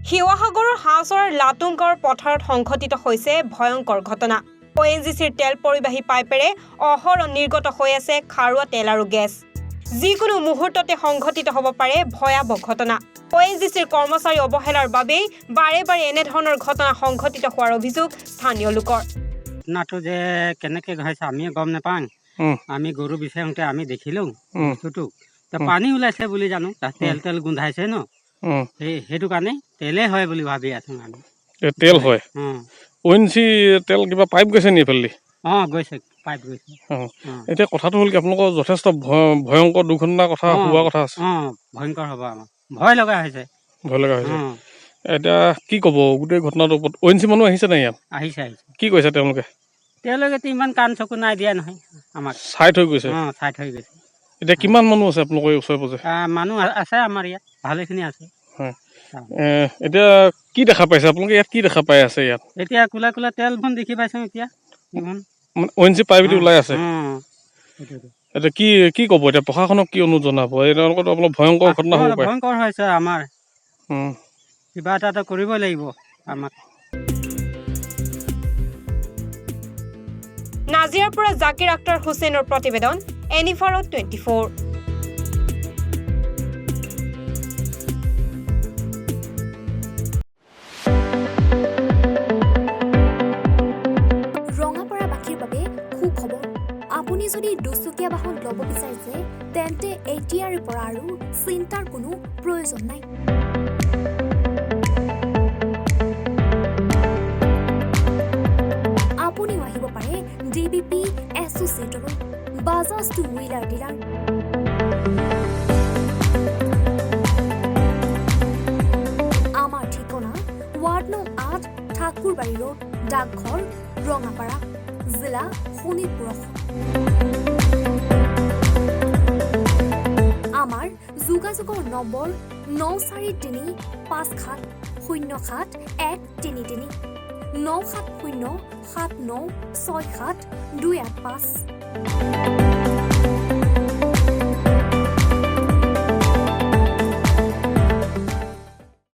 শিৱসাগৰৰ হাঁহচৰৰ লাটুম গাঁৱৰ পথাৰত সংঘটিত হৈছে ভয়ংকৰ ঘটনা। ONGCৰ তেল পৰিবাহী পাইপেৰে অহৰহ নিৰ্গত হৈ আছে খাৰুৱা তেল আৰু গেছ। যিকোনো মুহূৰ্ততে সংঘটিত হ'ব পাৰে ভয়াৱহ ঘটনা। ONGCৰ কৰ্মচাৰী অৱহেলাৰ বাবেই বাৰে বাৰে এনেধৰণৰ ঘটনা সংঘটিত হোৱাৰ অভিযোগ স্থানীয় লোকৰ। ঘটনাটো যে কেনেকৈ হৈছে আমি গম নাপাওঁ। আমি গৰু বিচাৰোঁতে আমি দেখিলোঁ বস্তুটো পানী ওলাইছে বুলি জানো, তাত তেল গোন্ধাইছে ন, সেইটো কাৰণে তেলে হয় বুলি ভাবি আছোঁ আমি। তেল হয়। ONGC তেল কিবা পাইপ গৈছে নি এইফালে? গৈছে, পাইপ গৈছে। এতিয়া কথাটো হ'ল কি, আপোনালোকৰ যথেষ্ট ভয়ংকৰ দুৰ্ঘটনাৰ কথা হোৱা কথা আছে। ভয়ংকৰ হ'ব, আমাৰ ভয় লগা হৈছে। ভয় লগা হৈছে। এতিয়া কি ক'ব গোটেই ঘটনাটোৰ ওপৰত? ONGC মানুহ আহিছে নাই ইয়াত? আহিছে। কি কৈছে তেওঁলোকেতো ইমান কাণ চকু নাই দিয়া নহয় আমাক, চাই থৈ গৈছে। চাই থৈ গৈছে। এতিয়া কিমান মানুহ আছে আপোনালোকৰ ওচৰে পাজৰে? মানুহ আছে আমাৰ ইয়াত, ভালেখিনি আছে। হয়, এতিয়া কি দেখা পাইছে আপোনালোকে? ইয়াত কি দেখা পাই আছে? ইয়াত এতিয়া কোলা কোলা তেলখন দেখি পাইছোঁ। এতিয়া মানে ONGC পাইপেদি ওলাই আছে। এতিয়া কি ক'ব এতিয়া প্ৰশাসনক কি অনুৰোধ জনাব? তেওঁলোকৰতো অলপ ভয়ংকৰ ঘটনা হ'ব পাৰে। ভয়ংকৰ হৈছে আমাৰ, কিবা এটা কৰিবই লাগিব আমাক। নাজিৰাৰ পৰা জাকিৰ আখতাৰ হুছেইনৰ প্ৰতিবেদন, এনিভাৰত 24। ৰঙাপাৰাবাসীৰ বাবে সুখবৰ। আপুনি যদি দুচকীয়া বাহন ল'ব বিচাৰিছে তেন্তে এতিয়াৰে পৰা আৰু চিন্তাৰ কোনো প্ৰয়োজন নাই। আপুনিও আহিব পাৰে DBP এছ'চিয়েটলৈ, বাজাজ টু হুইলাৰ ডিলাৰ। আমাৰ ঠিকনা ৱাৰ্ড নং 8, ঠাকুৰবাৰী ৰোড, ডাকঘৰ, ৰঙাপাৰা, জিলা শোণিতপুৰ। আমাৰ যোগাযোগৰ নম্বৰ 9435707133 9707967285285।